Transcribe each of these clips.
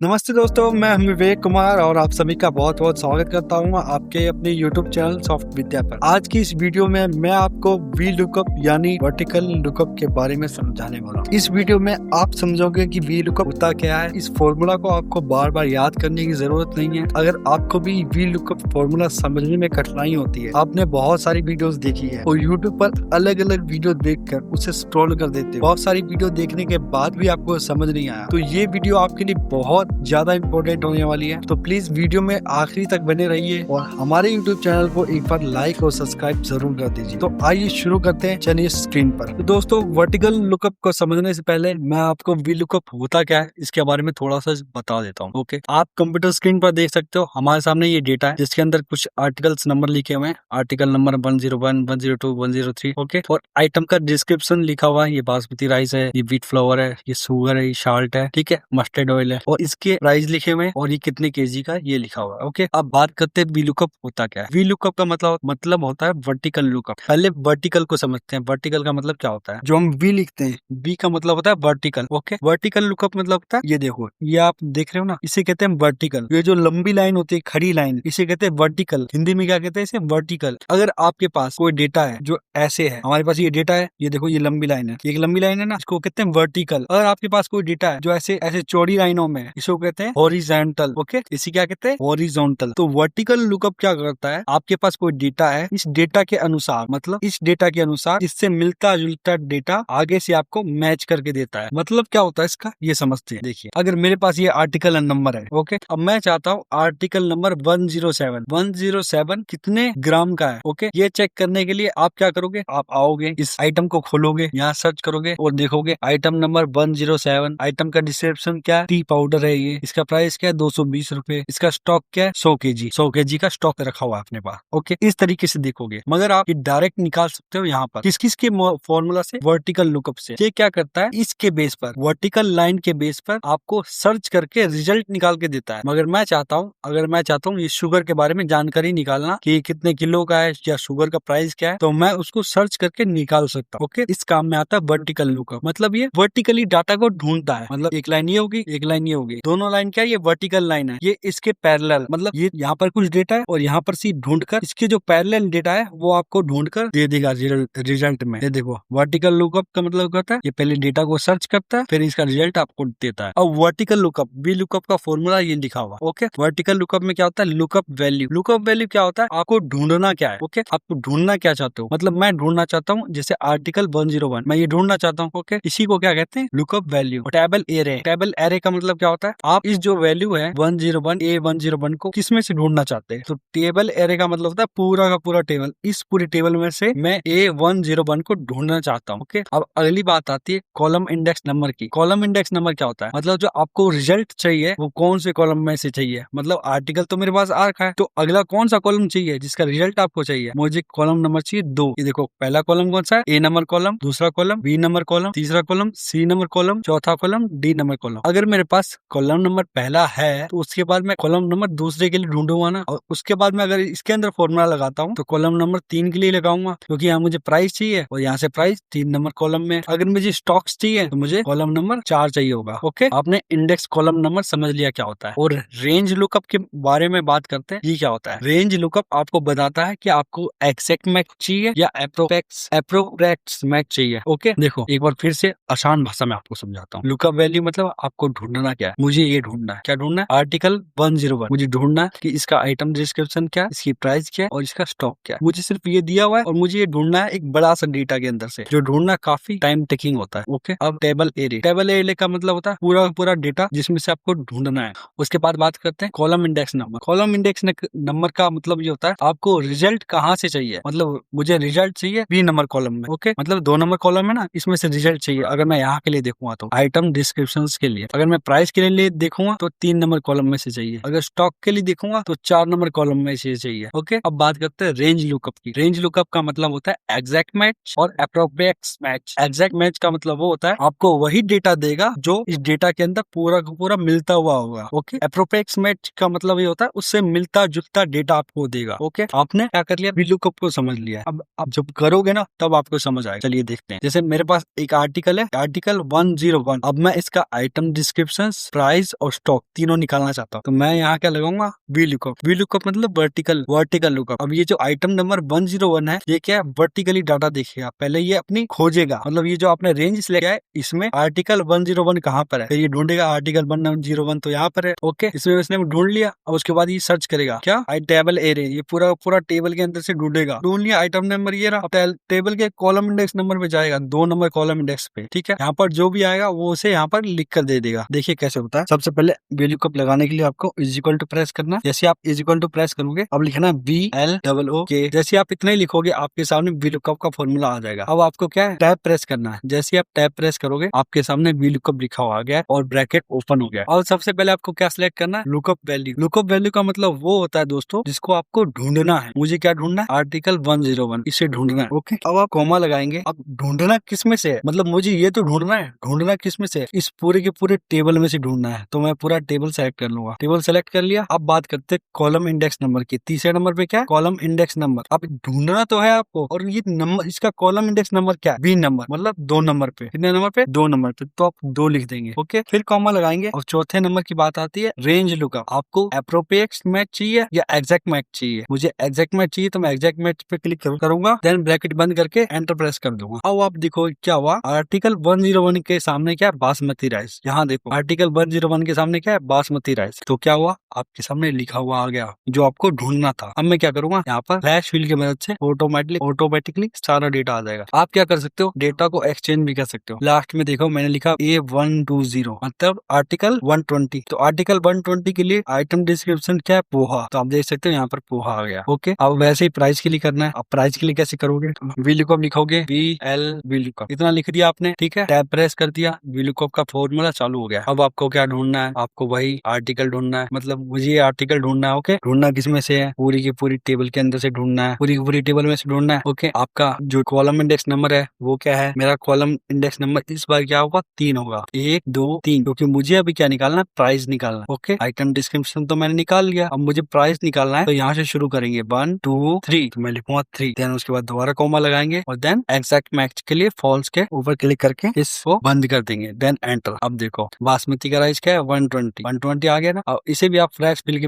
नमस्ते दोस्तों, मैं हूं विवेक कुमार और आप सभी का बहुत बहुत स्वागत करता हूं आपके अपने YouTube चैनल सॉफ्ट विद्या पर। आज की इस वीडियो में मैं आपको वी लुकअप यानी वर्टिकल लुकअप के बारे में समझाने वाला हूं। इस वीडियो में आप समझोगे कि वी लुकअप होता क्या है। इस फॉर्मूला को आपको बार बार याद करने की जरूरत नहीं है। अगर आपको भी वी लुकअप फॉर्मूला समझने में कठिनाई होती है, आपने बहुत सारी वीडियोस देखी है और YouTube पर अलग अलग वीडियो देखकर उसे स्क्रॉल कर देते हो। बहुत सारी वीडियो देखने के बाद भी आपको समझ नहीं आया, तो ये वीडियो आपके लिए बहुत ज्यादा इंपॉर्टेंट होने वाली है। तो प्लीज वीडियो में आखिरी तक बने रहिए और हमारे YouTube चैनल को एक बार लाइक और सब्सक्राइब जरूर कर दीजिए। तो आइए शुरू करते हैं, चलिए स्क्रीन पर। तो दोस्तों, वर्टिकल लुकअप को समझने से पहले मैं आपको वी लुकअप होता क्या है इसके बारे में थोड़ा सा बता देता हूँ। ओके, आप कंप्यूटर स्क्रीन पर देख सकते हो, हमारे सामने ये डेटा है जिसके अंदर कुछ आर्टिकल्स नंबर लिखे हुए हैं। Article number 101, 102, 103। ओके, और आइटम का डिस्क्रिप्शन लिखा हुआ है। ये बासमती राइस है, ये व्हीट फ्लावर है, ये शुगर है, ये साल्ट है, ठीक है, मस्टर्ड ऑयल है, और इसके प्राइस लिखे हुए हैं और ये कितने केजी का ये लिखा हुआ है। ओके, अब बात करते हैं वी लुकअप होता क्या है। वी लुकअप का मतलब होता है वर्टिकल लुकअप। पहले वर्टिकल को समझते हैं। वर्टिकल का मतलब क्या होता है? जो हम वी लिखते हैं, वी का मतलब होता है वर्टिकल। ओके, वर्टिकल लुकअप मतलब होता है, ये देखो, ये आप देख रहे हो ना, इसे कहते हैं वर्टिकल। ये जो लंबी लाइन होती है, खड़ी लाइन, इसे कहते हैं वर्टिकल। हिंदी में क्या कहते हैं? इसे वर्टिकल। अगर आपके पास कोई डेटा है जो ऐसे है, हमारे पास ये डेटा है, ये देखो, ये लंबी लाइन है, एक लंबी लाइन है ना, इसको कहते हैं वर्टिकल। अगर आपके पास कोई डेटा है जो ऐसे ऐसे चौड़ी लाइनों में है, इसको कहते हैं हॉरिजॉन्टल। ओके, इसी क्या कहते हैं? हॉरिजॉन्टल। तो वर्टिकल लुकअप क्या करता है? आपके पास कोई डेटा है, इस डेटा के अनुसार, मतलब इस डेटा के अनुसार इससे मिलता जुलता डेटा आगे से आपको मैच करके देता है। मतलब क्या होता है इसका, ये समझते हैं। देखिए, अगर मेरे पास ये आर्टिकल नंबर है, ओके, अब मैं चाहता हूँ आर्टिकल नंबर 107 कितने ग्राम का है। ओके, ये चेक करने के लिए आप क्या करोगे? आप आओगे, इस आइटम को खोलोगे, यहाँ सर्च करोगे और देखोगे आइटम नंबर 107। आइटम का डिस्क्रिप्शन क्या है? टी पाउडर है ये। इसका प्राइस क्या है? 220 रुपए। इसका स्टॉक क्या है? 100 केजी का स्टॉक रखा हुआ है अपने पास। ओके, इस तरीके से देखोगे, मगर आप डायरेक्ट निकाल सकते हो यहाँ पर। किस किस के फॉर्मूला से? वर्टिकल लुकअप से। ये क्या करता है? इसके बेस पर, वर्टिकल लाइन के बेस पर आपको सर्च करके रिजल्ट निकाल के देता है। मगर मैं चाहता हूँ, अगर मैं चाहता हूँ ये शुगर के बारे में जानकारी निकालना कि ये कितने किलो का है या शुगर का प्राइस क्या है, तो मैं उसको सर्च करके निकाल सकता हूँ। ओके, इस काम में आता है वर्टिकल लुकअप। मतलब ये वर्टिकली डाटा को ढूंढता है। मतलब एक लाइन ये होगी, एक लाइन ये होगी, दोनों लाइन क्या है? ये वर्टिकल लाइन है, ये इसके पैरेलल। मतलब ये यहाँ पर कुछ डेटा है और यहाँ पर सी ढूंढकर इसके जो पैरेलल डेटा है वो आपको ढूंढकर दे देगा रिजल्ट में। ये देखो, वर्टिकल लुकअप का मतलब क्या होता है? ये पहले डेटा को सर्च करता है, फिर इसका रिजल्ट आपको देता है। अब वर्टिकल लुकअप, वी लुकअप का फॉर्मूला ये लिखा हुआ। ओके, वर्टिकल लुकअप में क्या होता है? Lookup value. लुकअप वैल्यू क्या होता है? आपको ढूंढना क्या है। ओके, आपको ढूंढना क्या चाहते हो? मतलब मैं ढूंढना चाहता हूँ, जैसे आर्टिकल 101 मैं ये ढूंढना चाहता हूँ। ओके, इसी को क्या कहते हैं? Lookup value. Table array. Table array का मतलब क्या होता है? आप इस जो वैल्यू है 101 को किसमें से ढूंढना चाहते हैं? तो टेबल एरे का मतलब होता है पूरा का पूरा टेबल। इस पूरे टेबल में से मैं A101 को ढूंढना चाहता हूँ। ओके, अब अगली बात आती है कॉलम इंडेक्स नंबर की। कॉलम इंडेक्स नंबर क्या होता है? मतलब जो आपको रिजल्ट चाहिए वो कौन से कॉलम में से चाहिए। मतलब आर्टिकल तो मेरे पास आ रखा है, तो अगला कौन सा कॉलम चाहिए जिसका रिजल्ट आपको चाहिए? मुझे कॉलम नंबर चाहिए 2। ये देखो, पहला कॉलम कौन सा है? A नंबर कॉलम, दूसरा कॉलम B नंबर कॉलम, तीसरा कॉलम C नंबर कॉलम, चौथा कॉलम D नंबर कॉलम। अगर मेरे पास कॉलम नंबर पहला है तो उसके बाद मैं कॉलम नंबर दूसरे के लिए ढूंढूंगा ना, और उसके बाद मैं अगर इसके अंदर फॉर्मूला लगाता हूँ तो कॉलम नंबर 3 के लिए लगाऊंगा, क्योंकि यहाँ मुझे प्राइस चाहिए और यहाँ से प्राइस 3 नंबर कॉलम में। अगर मुझे स्टॉक्स चाहिए तो मुझे कॉलम नंबर 4 चाहिए होगा। ओके, आपने इंडेक्स कॉलम नंबर समझ लिया क्या होता है। और रेंज लुकअप के बारे में बात करते हैं। ये क्या होता है? रेंज लुकअप आपको बताता है कि आपको एग्जैक्ट मैच चाहिए या अप्रोक्स मैच चाहिए। ओके, देखो एक बार फिर से आसान भाषा में आपको समझाता हूँ। लुकअप वैल्यू मतलब आपको ढूंढना क्या है? मुझे ये ढूंढना है। क्या ढूंढना है? आर्टिकल 101 मुझे ढूंढना है कि इसका आइटम डिस्क्रिप्शन क्या है, इसकी प्राइस क्या है और इसका स्टॉक क्या है। मुझे सिर्फ ये दिया हुआ है और मुझे ये ढूंढना है एक बड़ा सा डेटा के अंदर से, जो ढूंढना काफी टाइम टेकिंग होता है। ओके, अब टेबल एरे। टेबल एरे का मतलब होता है पूरा पूरा डेटा जिसमें से आपको ढूंढना है। उसके बाद बात करते हैं column index number. Column index number का मतलब ये होता है आपको रिजल्ट कहाँ से चाहिए। मतलब मुझे रिजल्ट चाहिए B नंबर कॉलम में। ओके, मतलब 2 नंबर कॉलम है ना, इसमें से रिजल्ट चाहिए। अगर मैं यहाँ के लिए देखूंगा तो आइटम डिस्क्रिप्शन के लिए, अगर मैं प्राइस के लिए देखूंगा तो 3 नंबर कॉलम में से चाहिए। अगर स्टॉक के लिए देखूंगा तो 4 नंबर कॉलम में से चाहिए। ओके, अब बात करते हैं रेंज लुकअप की। रेंज लुकअप का मतलब होता है एग्जैक्ट मैच और अप्रोप्रिएट मैच। एग्जैक्ट मैच का मतलब वो होता है आपको वही डेटा देगा जो इस डेटा के अंदर पूरा का पूरा मिलता हुआ होगा। ओके, अप्रोप्रिएट मैच का मतलब ये होता है उससे मिलता जुलता डेटा आपको देगा। ओके, आपने क्या कर लिया? वी लुकअप को समझ लिया। अब आप जब करोगे ना तब आपको समझ आएगा। चलिए देखते हैं। जैसे मेरे पास एक आर्टिकल है, आर्टिकल 101। अब मैं इसका आइटम डिस्क्रिप्शन, प्राइस प्राइस और स्टॉक तीनों निकालना चाहता हूँ। तो मैं यहाँ क्या लगाऊंगा, वी लुकअप। वी लुकअप मतलब वर्टिकल लुकअप। अब ये जो आइटम नंबर 101 है, ये क्या है, वर्टिकली डाटा देखेगा। पहले ये अपनी खोजेगा, मतलब ये जो आपने रेंज सिलेक्ट किया है इसमें आर्टिकल 101 कहाँ पर है, फिर ये ढूंढेगा आर्टिकल 101 तो यहाँ पर है। ओके, इसमें उसने ढूंढ लिया। अब उसके बाद ये सर्च करेगा क्या, टेबल एरे, ये पूरा टेबल के अंदर से ढूंढेगा। ढूंढ लिया आइटम नंबर ये रहा। टेबल के कॉलम इंडेक्स नंबर पे जाएगा, 2 नंबर कॉलम इंडेक्स पे। ठीक है, यहाँ पर जो भी आएगा वो उसे यहाँ पर लिख कर दे देगा। देखिए कैसे होता है। सबसे पहले VLOOKUP लगाने के लिए आपको इज इक्वल टू प्रेस करना है। जैसे आप इज इक्वल टू प्रेस करोगे, अब लिखना VLOOK। जैसे आप इतना ही लिखोगे आपके सामने VLOOKUP का फॉर्मूला आ जाएगा। अब आपको क्या है, टैब प्रेस करना है। जैसे आप टैब प्रेस करोगे आपके सामने VLOOKUP लिखा हुआ आ गया और ब्रैकेट ओपन हो गया। और सबसे पहले आपको क्या सिलेक्ट करना है, लुकअप वैल्यू। लुकअप वैल्यू का मतलब वो होता है दोस्तों जिसको आपको ढूंढना है। मुझे क्या ढूंढना है, आर्टिकल 101, इसे ढूंढना है। ओके, अब आप कॉमा लगाएंगे। अब ढूंढना किसमें से है, मतलब मुझे ये तो ढूंढना है, ढूंढना किसमें से है, इस पूरे के पूरे टेबल में से ढूंढना है। तो मैं पूरा टेबल सेलेक्ट कर लूंगा। टेबल सेलेक्ट कर लिया। अब बात करते कॉलम इंडेक्स नंबर की। तीसरे नंबर पे क्या, कॉलम इंडेक्स नंबर। अब ढूंढना तो है आपको, और ये नंबर, इसका कॉलम इंडेक्स नंबर क्या है, बी नंबर, मतलब 2 नंबर पे। कितने नंबर पे, 2 नंबर पे, तो आप 2 लिख देंगे। ओके, फिर कॉमा लगाएंगे। और चौथे नंबर की बात आती है रेंज लुकअप। आपको एप्रोप्रिएट मैच चाहिए या एग्जैक्ट मैच चाहिए। मुझे एग्जैक्ट मैच चाहिए तो मैं एग्जैक्ट मैच पे क्लिक करूंगा, देन ब्रैकेट बंद करके एंटर प्रेस कर दूंगा। अब आप देखो क्या हुआ, आर्टिकल 101 के सामने क्या है, बासमती राइस। यहाँ देखो आर्टिकल 101 के सामने क्या है, बासमती राइस। तो क्या हुआ, आपके सामने लिखा हुआ आ गया जो आपको ढूंढना था। अब मैं क्या करूंगा, यहाँ पर फ्लैश फिल की मदद से ऑटोमेटिकली सारा डेटा आ जाएगा। आप क्या कर सकते हो, डेटा को एक्सचेंज भी कर सकते हो। लास्ट में देखो मैंने लिखा A120 मतलब आर्टिकल 120। तो आर्टिकल 120 के लिए आइटम डिस्क्रिप्शन क्या है, पोहा। तो आप देख सकते हो यहाँ पर पोहा आ गया। ओके, अब वैसे ही प्राइस के लिए करना है। अब प्राइस के लिए कैसे करोगे, VLOOKUP लिखोगे, VLOOKUP इतना लिख दिया आपने। ठीक है, टैब प्रेस कर दिया, VLOOKUP का फॉर्मूला चालू हो गया। अब आपको क्या ढूंढना है, आपको वही आर्टिकल ढूंढना है, मतलब मुझे ये आर्टिकल ढूंढना है। ओके, ढूंढना किसमें से है, पूरी की पूरी टेबल के अंदर से ढूंढना है, पूरी की पूरी टेबल में से ढूंढना है। ओके, आपका जो कॉलम इंडेक्स नंबर है वो क्या है, मेरा कॉलम इंडेक्स नंबर इस बार क्या होगा, 3 होगा। 1 2 3, क्योंकि मुझे अभी क्या निकालना है, प्राइस निकालना। ओके, आइटम डिस्क्रिप्शन तो मैंने निकाल लिया, अब मुझे प्राइस निकालना है। तो यहाँ से शुरू करेंगे 1 2 3, तो मैं लिखूंगा 3, देन उसके बाद दोबारा कॉमा लगाएंगे और देन एग्जैक्ट मैच के लिए फॉल्स के ऊपर क्लिक करके इसको बंद कर देंगे, देन एंटर। अब देखो बासमती का राइस क्या है, 120 आ गया ना। अब इसे भी आप फ्लैश फिल की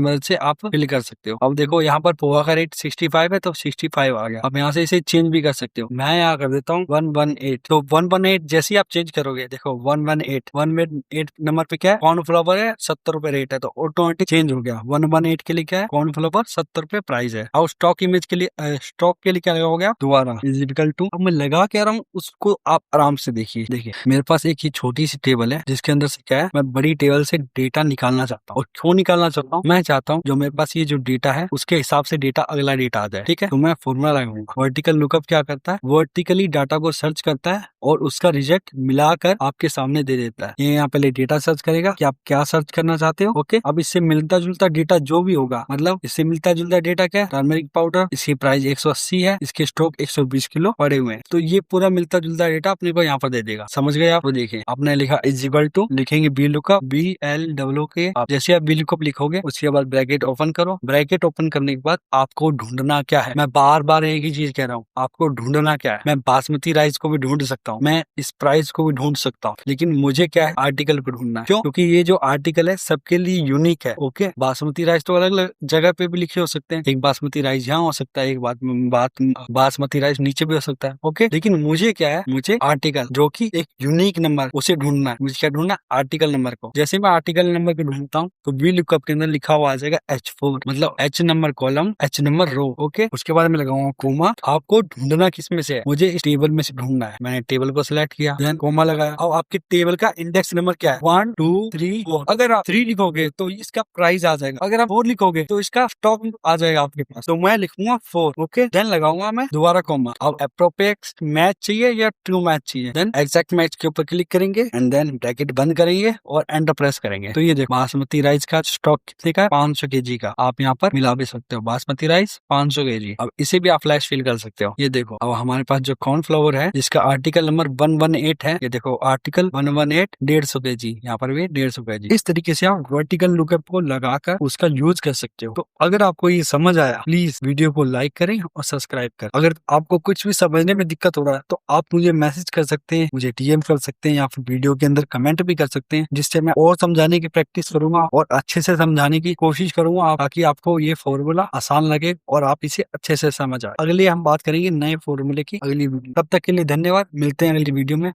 मदद से आप फिल कर सकते हो। अब देखो यहाँ पर पोहा का रेट 65 है तो 65 आ गया। अब यहाँ से इसे चेंज भी कर सकते हो। मैं यहाँ कर देता हूँ 118। तो 118 जैसे ही आप चेंज करोगे, देखो 118 नंबर पे क्या है, कॉर्नफ्लावर है, 70 रुपए रेट है, तो ऑटोमेटिक चेंज हो गया। 118 के लिए क्या है, कॉर्नफ्लावर 70 रुपए प्राइस है। और स्टॉक इमेज के लिए क्या लगा हो गया, दोबारा इज इक्वल टू। अब मैं लगा क्या रहा हूँ उसको आप आराम से देखिए मेरे पास एक ही छोटी सी टेबल है जिसके अंदर से क्या है, मैं बड़ी टेबल से डेटा निकालना चाहता हूँ। और क्यों निकालना चाहता हूँ, मैं चाहता हूँ जो मेरे पास ये जो डेटा है उसके हिसाब से अगला डेटा आ जाए। ठीक है, तो मैं फॉर्मूला लगाऊंगा। वर्टिकल लुकअप क्या करता है, वर्टिकली डाटा को सर्च करता है और उसका रिजल्ट मिलाकर आपके सामने दे देता है। ये यहाँ पहले डेटा सर्च करेगा कि आप क्या सर्च करना चाहते हो। ओके, अब इससे मिलता जुलता डेटा जो भी होगा, मतलब इससे मिलता जुलता डेटा क्या है, टर्मरिक पाउडर, इसकी प्राइस 180 है, इसके स्टॉक 120 किलो पड़े हुए हैं। तो ये पूरा मिलता जुलता डेटा अपने को यहाँ पर दे देगा। समझ गए आप, देखिए आपने लिखा इज इक्वल टू, लिखेंगे VLOOKUP VLOOK। जैसे आप VLOOKUP लिखोगे उसके बाद ब्रैकेट ओपन करो। ब्रैकेट ओपन करने के बाद आपको ढूंढना क्या है, मैं बार बार एक ही चीज कह रहा हूँ, आपको ढूंढना क्या है। मैं बासमती राइस को भी ढूंढ सकता हूँ, मैं इस प्राइस को भी ढूंढ सकता हूँ, लेकिन मुझे क्या है, आर्टिकल को ढूंढना है। क्यों, क्योंकि ये जो आर्टिकल है सबके लिए यूनिक है। ओके, बासमती राइस तो अलग अलग जगह पे भी लिखे हो सकते हैं, एक बासमती राइस यहाँ हो सकता है, एक बासमती राइस नीचे भी हो सकता है। ओके, लेकिन मुझे क्या है, मुझे आर्टिकल जो कि एक यूनिक नंबर उसे ढूंढना है। मुझे क्या ढूंढना है, आर्टिकल नंबर को। जैसे मैं आर्टिकल नंबर को ढूंढता हूँ तो VLOOKUP के अंदर लिखा हुआ आ जाएगा H4, मतलब H number column, H number row. Okay, उसके बाद में लगाऊंगा कोमा। आपको ढूंढना किसमें से है, मुझे इस टेबल में से ढूंढना है। मैंने टेबल को सिलेक्ट किया, देन कोमा लगाया। अब आपकी टेबल का इंडेक्स नंबर क्या है, 1 2 3 4। अगर आप 3 लिखोगे तो इसका प्राइस आ जाएगा, अगर आप 4 लिखोगे तो इसका स्टॉक आ जाएगा आपके पास। तो मैं लिखूंगा 4। ओके, देन लगाऊंगा मैं दोबारा कोमा। अब एप्रोप्रिएट मैच चाहिए या ट्रू मैच चाहिए, देन एग्जैक्ट मैच के ऊपर क्लिक करेंगे एंड देन ब्रैकेट बंद करेंगे और एंटर प्रेस करेंगे। तो ये देखो बासमती राइस का स्टॉक कितने का है, 500 kg का। आप यहाँ पर मिला भी सकते हो, बासमती राइस 500 kg। अब इसे भी आप फ्लैश फिल कर सकते हो। ये देखो अब हमारे पास जो कॉर्नफ्लावर है जिसका आर्टिकल नंबर 118 है, ये देखो आर्टिकल 118 150 kg, यहाँ पर भी 150 kg। इस तरीके से आप वर्टिकल लुकअप को लगाकर उसका यूज कर सकते हो। तो अगर आपको ये समझ आया, प्लीज वीडियो को लाइक करें और सब्सक्राइब करें। अगर आपको कुछ भी समझने में दिक्कत हो रहा है तो आप मुझे मैसेज कर सकते हैं, मुझे डीएम कर सकते हैं, या फिर वीडियो के अंदर कमेंट भी कर सकते हैं, जिससे मैं और समझाने की प्रैक्टिस करूंगा और अच्छे से समझाने की कोशिश करूंगा, ताकि आपको ये फॉर्मूला आसान लगे और आप इसे अच्छे से समझ आए। अगली हम बात करेंगे नए फॉर्मूले की अगली वीडियो। तब तक के लिए धन्यवाद, मिलते हैं अगली वीडियो में।